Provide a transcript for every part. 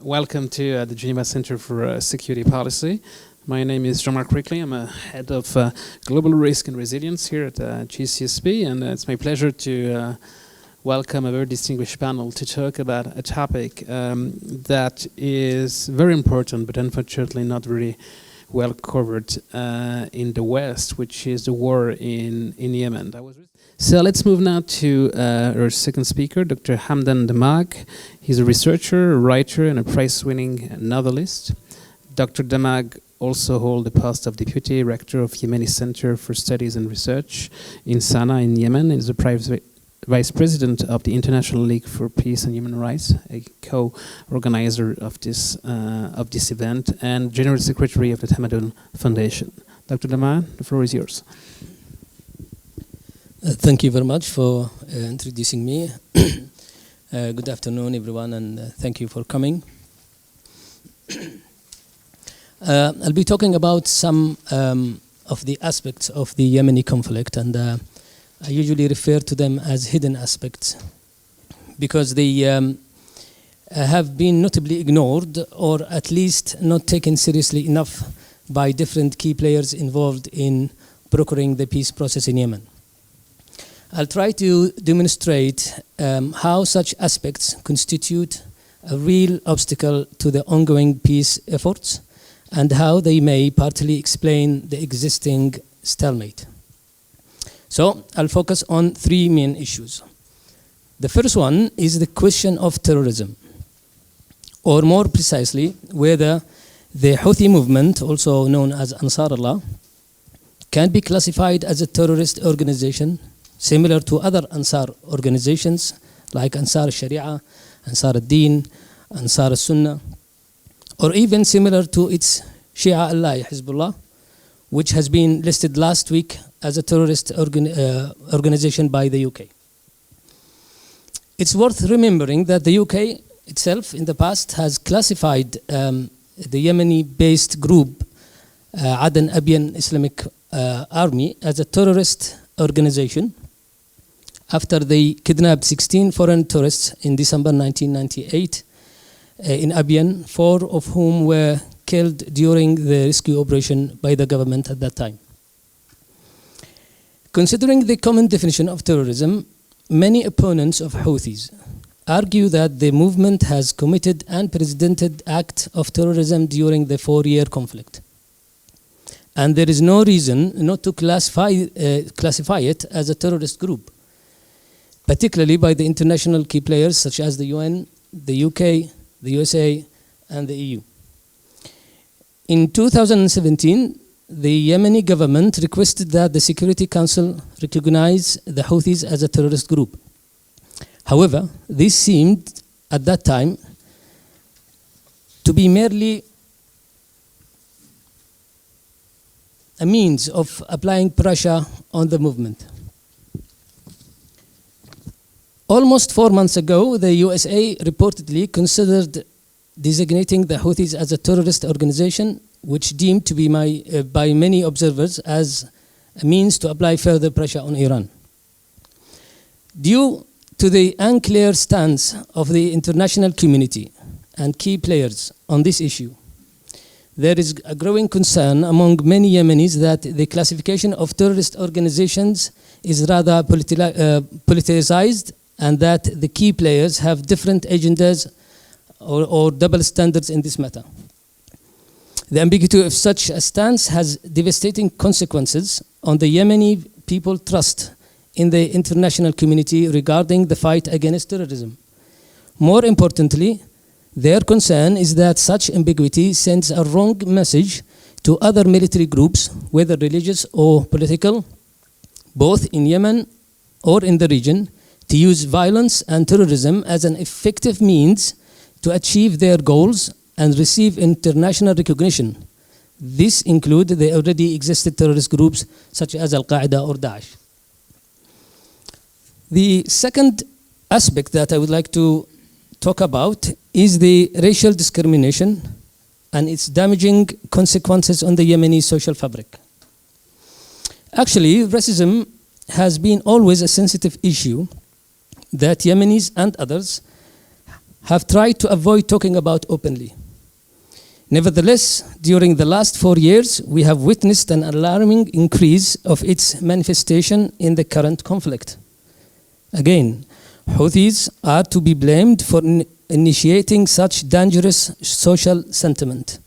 Welcome to the Geneva Center for Security Policy. My name is Jean-Marc Rickley. I'm a head of Global Risk and Resilience here at GCSP, and it's my pleasure to welcome a very distinguished panel to talk about a topic that is very important, but unfortunately not very well covered in the West, which is the war in Yemen. So let's move now to our second speaker, Dr. Hamdan Dammag. He's a researcher, a writer, and a prize-winning novelist. Dr. Dammag also holds the post of Deputy Rector of Yemeni Center for Studies and Research in Sana'a in Yemen. He's the Vice President of the International League for Peace and Human Rights, a co-organizer of this event, and General Secretary of the Tamadon Foundation. Dr. Dammag, the floor is yours. Thank you very much for introducing me. Good afternoon, everyone, and thank you for coming. I'll be talking about some of the aspects of the Yemeni conflict, and I usually refer to them as hidden aspects because they have been notably ignored, or at least not taken seriously enough by different key players involved in brokering the peace process in Yemen. I'll try to demonstrate how such aspects constitute a real obstacle to the ongoing peace efforts and how they may partly explain the existing stalemate. So I'll focus on three main issues. The first one is the question of terrorism, or more precisely, whether the Houthi movement, also known as Ansarullah, can be classified as a terrorist organization similar to other Ansar organizations like Ansar al-Sharia, Ansar al-Din, Ansar al-Sunnah, or even similar to its Shia ally, Hezbollah, which has been listed last week as a terrorist organization by the UK. It's worth remembering that the UK itself in the past has classified the Yemeni-based group Aden Abiyan Islamic Army as a terrorist organization after they kidnapped 16 foreign tourists in December 1998 in Abiyan, 4 of whom were killed during the rescue operation by the government at that time. Considering the common definition of terrorism, many opponents of Houthis argue that the movement has committed an unprecedented act of terrorism during the 4-year conflict. And there is no reason not to classify it as a terrorist group, particularly by the international key players such as the UN, the UK, the USA, and the EU. In 2017, the Yemeni government requested that the Security Council recognize the Houthis as a terrorist group. However, this seemed at that time to be merely a means of applying pressure on the movement. Almost 4 months ago, the USA reportedly considered designating the Houthis as a terrorist organization, which deemed to be by many observers as a means to apply further pressure on Iran. Due to the unclear stance of the international community and key players on this issue, there is a growing concern among many Yemenis that the classification of terrorist organizations is rather politicized, and that the key players have different agendas or double standards in this matter. The ambiguity of such a stance has devastating consequences on the Yemeni people's trust in the international community regarding the fight against terrorism. More importantly, their concern is that such ambiguity sends a wrong message to other military groups, whether religious or political, both in Yemen or in the region, to use violence and terrorism as an effective means to achieve their goals and receive international recognition. This includes the already existed terrorist groups such as Al-Qaeda or Daesh. The second aspect that I would like to talk about is the racial discrimination and its damaging consequences on the Yemeni social fabric. Actually, racism has been always a sensitive issue that Yemenis and others have tried to avoid talking about openly. Nevertheless, during the last 4 years, we have witnessed an alarming increase of its manifestation in the current conflict. Again, Houthis are to be blamed for initiating such dangerous social sentiment.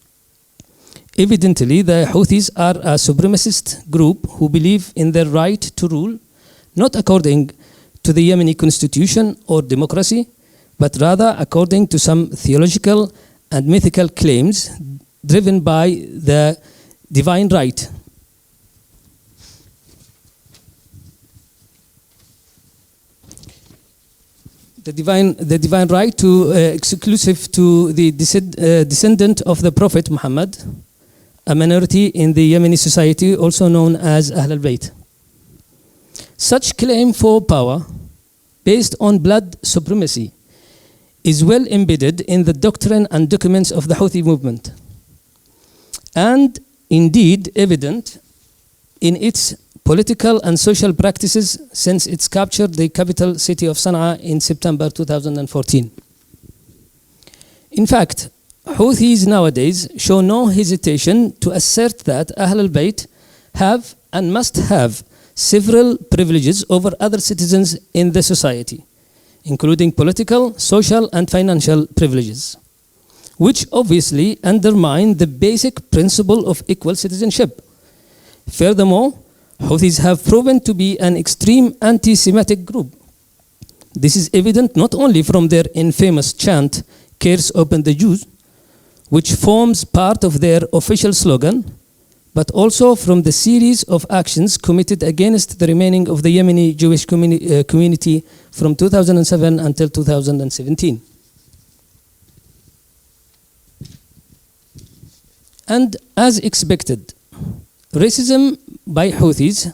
Evidently, the Houthis are a supremacist group who believe in their right to rule, not according to the Yemeni constitution or democracy, but rather according to some theological and mythical claims driven by the divine right. The divine right to exclusive to the descendant of the Prophet Muhammad, a minority in the Yemeni society also known as Ahl al-Bayt. Such claim for power based on blood supremacy is well embedded in the doctrine and documents of the Houthi movement, and indeed evident in its political and social practices since it's captured the capital city of Sana'a in September 2014. In fact, Houthis nowadays show no hesitation to assert that Ahl al-Bayt have and must have several privileges over other citizens in the society, including political, social, and financial privileges, which obviously undermine the basic principle of equal citizenship. Furthermore, Houthis have proven to be an extreme anti-Semitic group. This is evident not only from their infamous chant, "Curse open the Jews," which forms part of their official slogan, but also from the series of actions committed against the remaining of the Yemeni Jewish community from 2007 until 2017. And as expected, racism by Houthis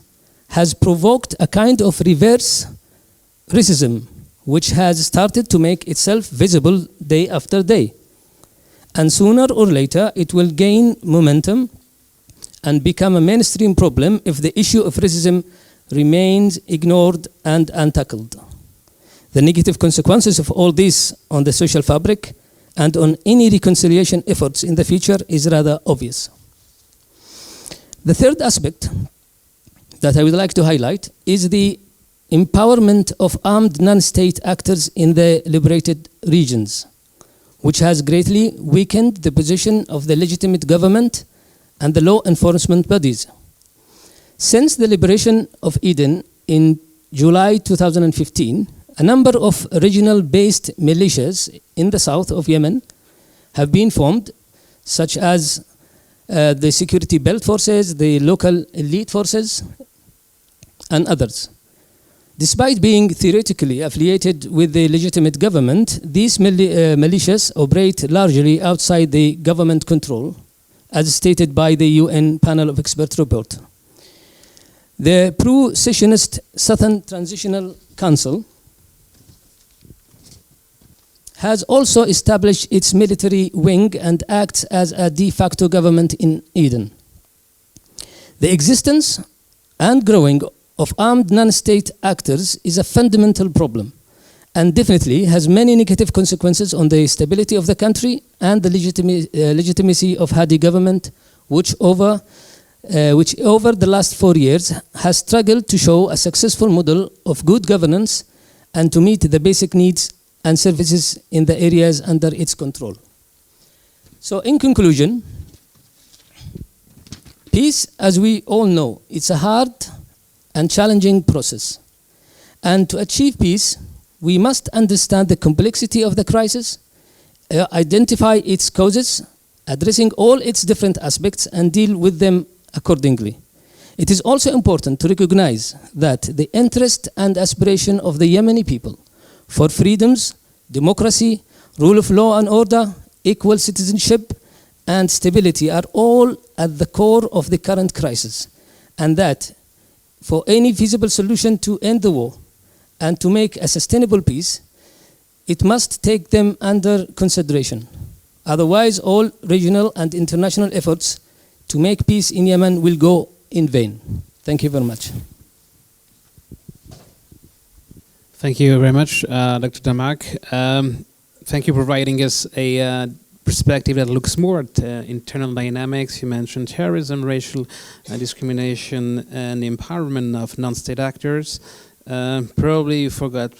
has provoked a kind of reverse racism, which has started to make itself visible day after day. And sooner or later, it will gain momentum and become a mainstream problem if the issue of racism remains ignored and untackled. The negative consequences of all this on the social fabric and on any reconciliation efforts in the future is rather obvious. The third aspect that I would like to highlight is the empowerment of armed non-state actors in the liberated regions, which has greatly weakened the position of the legitimate government and the law enforcement bodies. Since the liberation of Eden in July 2015, a number of regional-based militias in the south of Yemen have been formed, such as the security belt forces, the local elite forces, and others. Despite being theoretically affiliated with the legitimate government, these militias operate largely outside the government control, as stated by the UN Panel of Experts report. The pro-secessionist Southern Transitional Council has also established its military wing and acts as a de facto government in Eden. The existence and growing of armed non-state actors is a fundamental problem and definitely has many negative consequences on the stability of the country and the legitimacy of Hadi government, which over the last 4 years has struggled to show a successful model of good governance and to meet the basic needs and services in the areas under its control. So in conclusion, peace, as we all know, it's a hard and challenging process. And to achieve peace, we must understand the complexity of the crisis, identify its causes, addressing all its different aspects, and deal with them accordingly. It is also important to recognize that the interest and aspiration of the Yemeni people for freedoms, democracy, rule of law and order, equal citizenship, and stability are all at the core of the current crisis, and that for any feasible solution to end the war and to make a sustainable peace, it must take them under consideration. Otherwise, all regional and international efforts to make peace in Yemen will go in vain. Thank you very much. Thank you very much, Dr. Dammag. Thank you for providing us a perspective that looks more at internal dynamics. You mentioned terrorism, racial discrimination, and the empowerment of non-state actors. Probably you forgot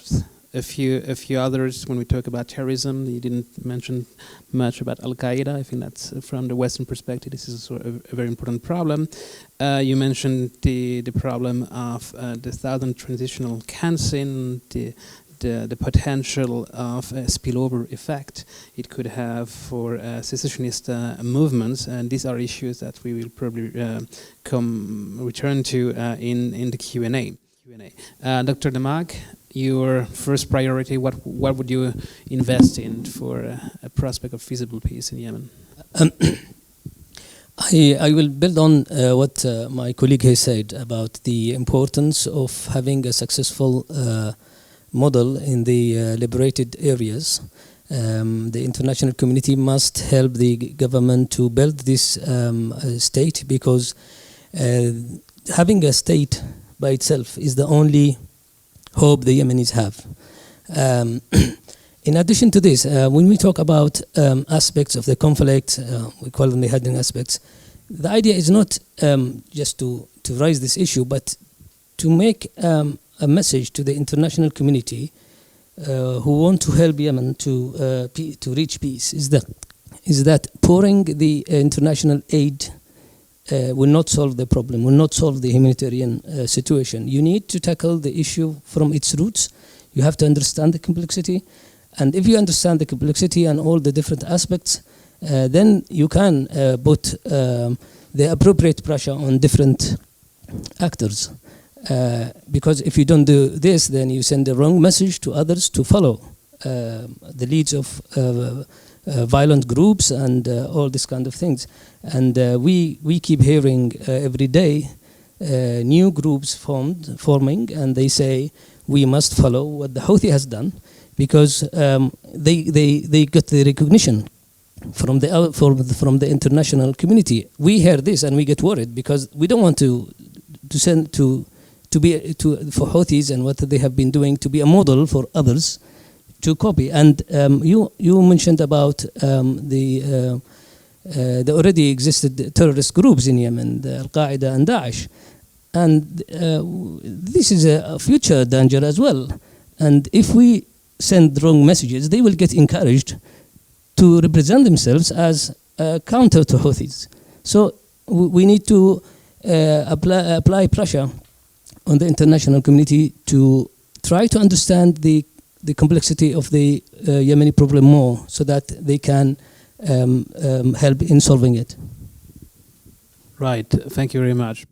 a few others when we talk about terrorism. You didn't mention much about Al-Qaeda. I think that's from the Western perspective. This is a very important problem. You mentioned the problem of the southern transitional council, the potential of a spillover effect it could have for secessionist movements, and these are issues that we will probably return to in the Q&A. Dr. Dammag, your first priority, what would you invest in for a prospect of feasible peace in Yemen? I will build on what my colleague has said about the importance of having a successful model in the liberated areas. The international community must help the government to build this state, because having a state by itself is the only hope the Yemenis have. In addition to this, when we talk about aspects of the conflict, we call them the hidden aspects, the idea is not just to raise this issue, but to make a message to the international community who want to help Yemen to reach peace, is that pouring the international aid will not solve the problem, will not solve the humanitarian situation. You need to tackle the issue from its roots. You have to understand the complexity, and if you understand the complexity and all the different aspects, then you can put the appropriate pressure on different actors. Because if you don't do this, then you send the wrong message to others to follow the leads of violent groups and all this kind of things. And we keep hearing every day new groups forming, and they say we must follow what the Houthi has done, because they got the recognition from the international community. We hear this and we get worried, because we don't want for Houthis and what they have been doing to be a model for others to copy. And you mentioned about the already existed terrorist groups in Yemen, the Al-Qaeda and Daesh, and this is a future danger as well. And if we send wrong messages, they will get encouraged to represent themselves as counter to Houthis. So we need to apply pressure on the international community to try to understand the complexity of the Yemeni problem more, so that they can help in solving it. Right, thank you very much.